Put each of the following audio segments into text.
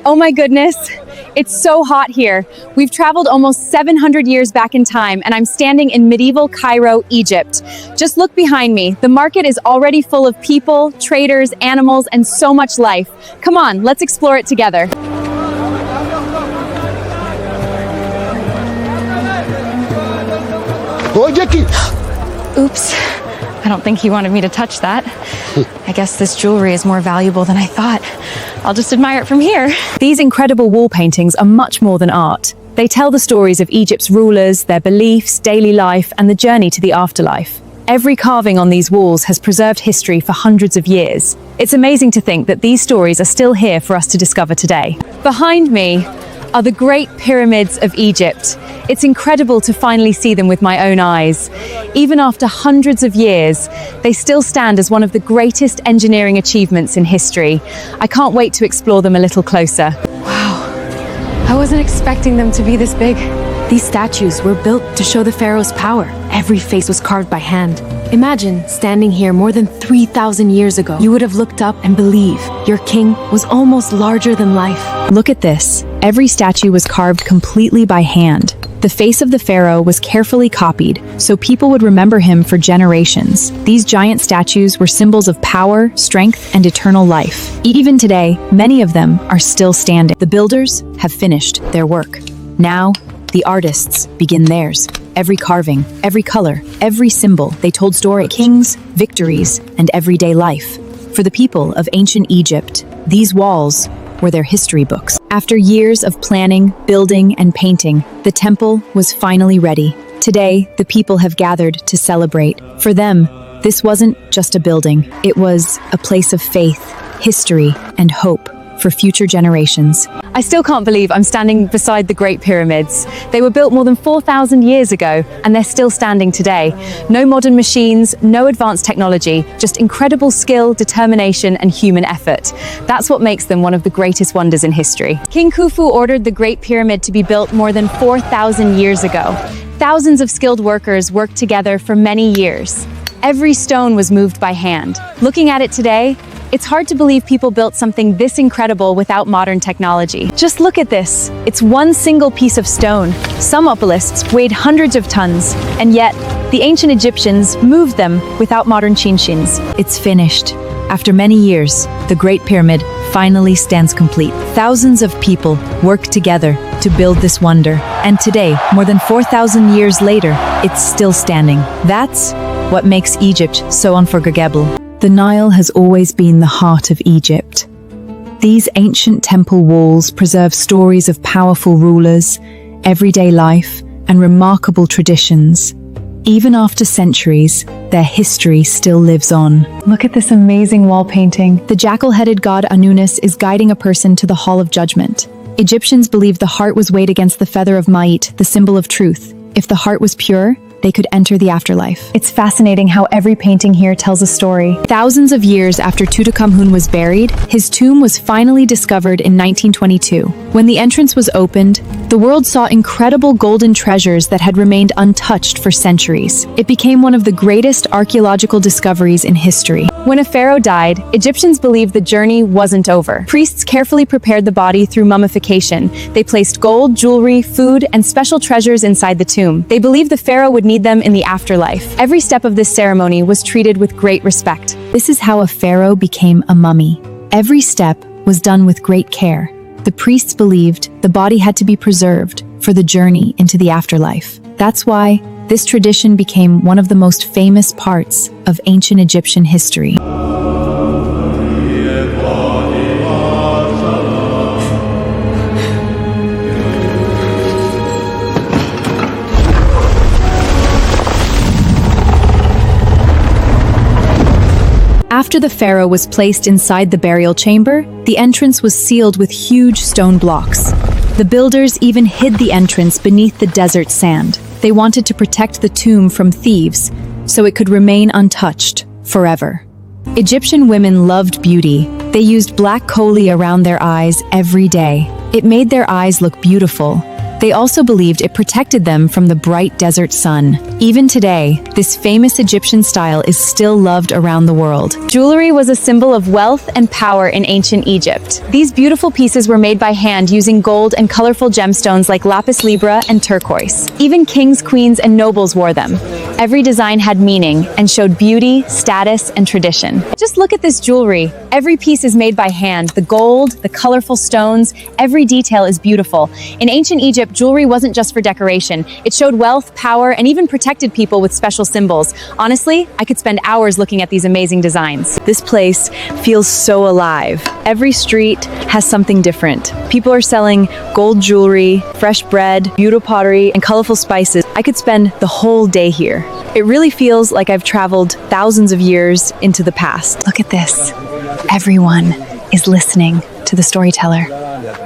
Oh my goodness, it's so hot here. We've traveled almost 700 years back in time, and I'm standing in medieval Cairo, Egypt. Just look behind me. The market is already full of people, traders, animals, and so much life. Come on, let's explore it together. Oops. I don't think he wanted me to touch that. I guess this jewelry is more valuable than I thought. I'll just admire it from here. These incredible wall paintings are much more than art. They tell the stories of Egypt's rulers, their beliefs, daily life, and the journey to the afterlife. Every carving on these walls has preserved history for hundreds of years. It's amazing to think that these stories are still here for us to discover today. Behind me are the Great Pyramids of Egypt. It's incredible to finally see them with my own eyes. Even after hundreds of years, they still stand as one of the greatest engineering achievements in history. I can't wait to explore them a little closer. Wow, I wasn't expecting them to be this big. These statues were built to show the pharaoh's power. Every face was carved by hand. Imagine standing here more than 3,000 years ago. You would have looked up and believed your king was almost larger than life. Look at this. Every statue was carved completely by hand. The face of the pharaoh was carefully copied, so people would remember him for generations. These giant statues were symbols of power, strength, and eternal life. Even today, many of them are still standing. The builders have finished their work. Now, the artists begin theirs. Every carving, every color, every symbol, they told stories of kings, victories, and everyday life. For the people of ancient Egypt, these walls were their history books. After years of planning, building, and painting, the temple was finally ready. Today, the people have gathered to celebrate. For them, this wasn't just a building. It was a place of faith, history, and hope for future generations. I still can't believe I'm standing beside the Great Pyramids. They were built more than 4,000 years ago, and they're still standing today. No modern machines, no advanced technology, just incredible skill, determination, and human effort. That's what makes them one of the greatest wonders in history. King Khufu ordered the Great Pyramid to be built more than 4,000 years ago. Thousands of skilled workers worked together for many years. Every stone was moved by hand. Looking at it today, it's hard to believe people built something this incredible without modern technology. Just look at this. It's one single piece of stone. Some obelisks weighed hundreds of tons, and yet the ancient Egyptians moved them without modern chinchins. It's finished. After many years, the Great Pyramid finally stands complete. Thousands of people worked together to build this wonder, and today, more than 4,000 years later, it's still standing. That's what makes Egypt so unforgettable. The Nile has always been the heart of Egypt. These ancient temple walls preserve stories of powerful rulers, everyday life, and remarkable traditions. Even after centuries, their history still lives on. Look at this amazing wall painting. The jackal-headed god Anunus is guiding a person to the Hall of Judgment. Egyptians believed the heart was weighed against the feather of Ma'it, the symbol of truth. If the heart was pure, they could enter the afterlife. It's fascinating how every painting here tells a story. Thousands of years after Tutankhamun was buried, his tomb was finally discovered in 1922. When the entrance was opened, the world saw incredible golden treasures that had remained untouched for centuries. It became one of the greatest archaeological discoveries in history. When a pharaoh died, Egyptians believed the journey wasn't over. Priests carefully prepared the body through mummification. They placed gold, jewelry, food, and special treasures inside the tomb. They believed the pharaoh would need them in the afterlife. Every step of this ceremony was treated with great respect. This is how a pharaoh became a mummy. Every step was done with great care. The priests believed the body had to be preserved for the journey into the afterlife. That's why this tradition became one of the most famous parts of ancient Egyptian history. After the pharaoh was placed inside the burial chamber, the entrance was sealed with huge stone blocks. The builders even hid the entrance beneath the desert sand. They wanted to protect the tomb from thieves, so it could remain untouched forever. Egyptian women loved beauty. They used black koli around their eyes every day. It made their eyes look beautiful, They also believed it protected them from the bright desert sun. Even today, this famous Egyptian style is still loved around the world. Jewelry was a symbol of wealth and power in ancient Egypt. These beautiful pieces were made by hand using gold and colorful gemstones like lapis lazuli and turquoise. Even kings, queens, and nobles wore them. Every design had meaning and showed beauty, status, and tradition. Just look at this jewelry. Every piece is made by hand. The gold, the colorful stones, every detail is beautiful. In ancient Egypt, jewelry wasn't just for decoration. It showed wealth, power, and even protected people with special symbols. Honestly, I could spend hours looking at these amazing designs. This place feels so alive. Every street has something different. People are selling gold jewelry, fresh bread, beautiful pottery, and colorful spices. I could spend the whole day here. It really feels like I've traveled thousands of years into the past. Look at this. Everyone is listening to the storyteller.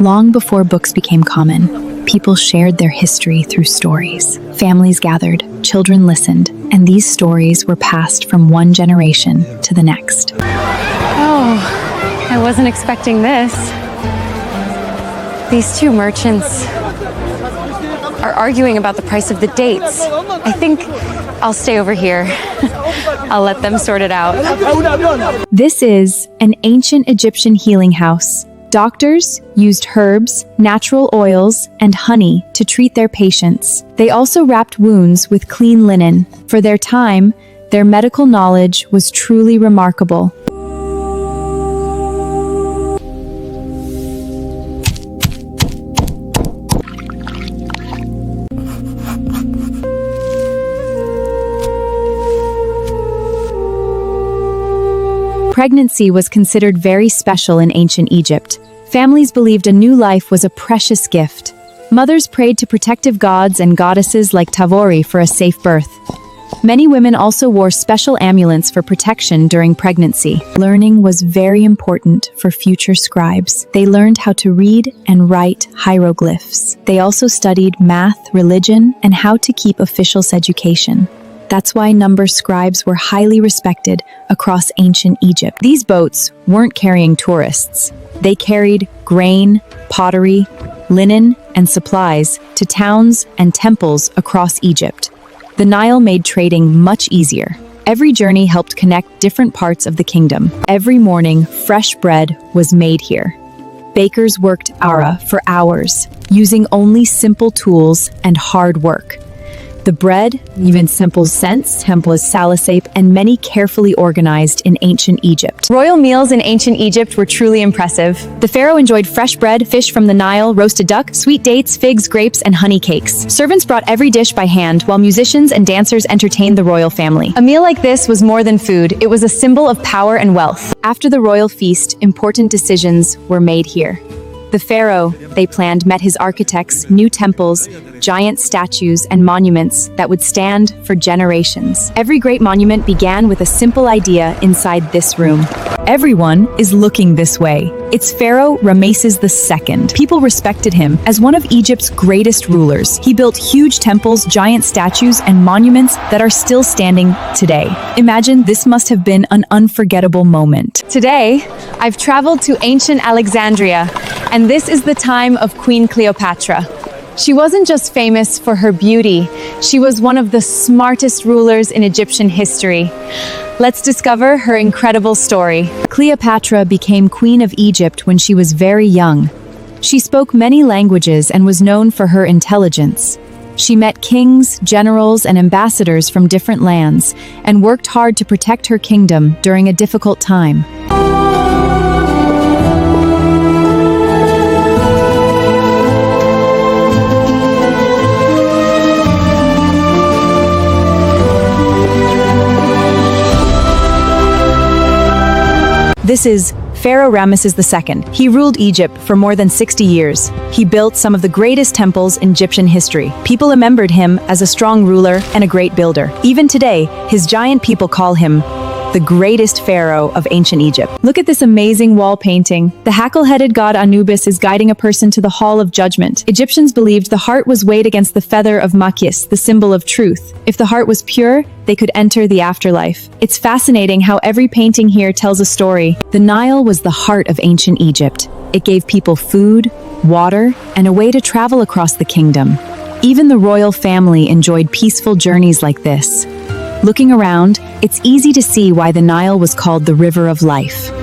Long before books became common, people shared their history through stories. Families gathered, children listened, and these stories were passed from one generation to the next. Oh, I wasn't expecting this. These two merchants are arguing about the price of the dates. I think I'll stay over here. I'll let them sort it out. This is an ancient Egyptian healing house. Doctors used herbs, natural oils, and honey to treat their patients. They also wrapped wounds with clean linen. For their time, their medical knowledge was truly remarkable. Pregnancy was considered very special in ancient Egypt. Families believed a new life was a precious gift. Mothers prayed to protective gods and goddesses like Tavori for a safe birth. Many women also wore special amulets for protection during pregnancy. Learning was very important for future scribes. They learned how to read and write hieroglyphs. They also studied math, religion, and how to keep officials' education. That's why number scribes were highly respected across ancient Egypt. These boats weren't carrying tourists. They carried grain, pottery, linen, and supplies to towns and temples across Egypt. The Nile made trading much easier. Every journey helped connect different parts of the kingdom. Every morning, fresh bread was made here. Bakers worked Zara for hours, using only simple tools and hard work. The bread, even simple scents, temple salisape, and many carefully organized in ancient Egypt. Royal meals in ancient Egypt were truly impressive. The pharaoh enjoyed fresh bread, fish from the Nile, roasted duck, sweet dates, figs, grapes, and honey cakes. Servants brought every dish by hand, while musicians and dancers entertained the royal family. A meal like this was more than food. It was a symbol of power and wealth. After the royal feast, important decisions were made here. The pharaoh, they planned, met his architects, new temples, giant statues, and monuments that would stand for generations. Every great monument began with a simple idea inside this room. Everyone is looking this way. It's Pharaoh Ramesses II. People respected him as one of Egypt's greatest rulers. He built huge temples, giant statues, and monuments that are still standing today. Imagine this must have been an unforgettable moment. Today, I've traveled to ancient Alexandria, and this is the time of Queen Cleopatra. She wasn't just famous for her beauty, she was one of the smartest rulers in Egyptian history. Let's discover her incredible story. Cleopatra became Queen of Egypt when she was very young. She spoke many languages and was known for her intelligence. She met kings, generals, and ambassadors from different lands and worked hard to protect her kingdom during a difficult time. This is Pharaoh Ramesses II. He ruled Egypt for more than 60 years. He built some of the greatest temples in Egyptian history. People remembered him as a strong ruler and a great builder. Even today, his giant people call him the greatest pharaoh of ancient Egypt. Look at this amazing wall painting. The hackle-headed god Anubis is guiding a person to the Hall of Judgment. Egyptians believed the heart was weighed against the feather of Makis, the symbol of truth. If the heart was pure, they could enter the afterlife. It's fascinating how every painting here tells a story. The Nile was the heart of ancient Egypt. It gave people food, water, and a way to travel across the kingdom. Even the royal family enjoyed peaceful journeys like this. Looking around, it's easy to see why the Nile was called the River of Life.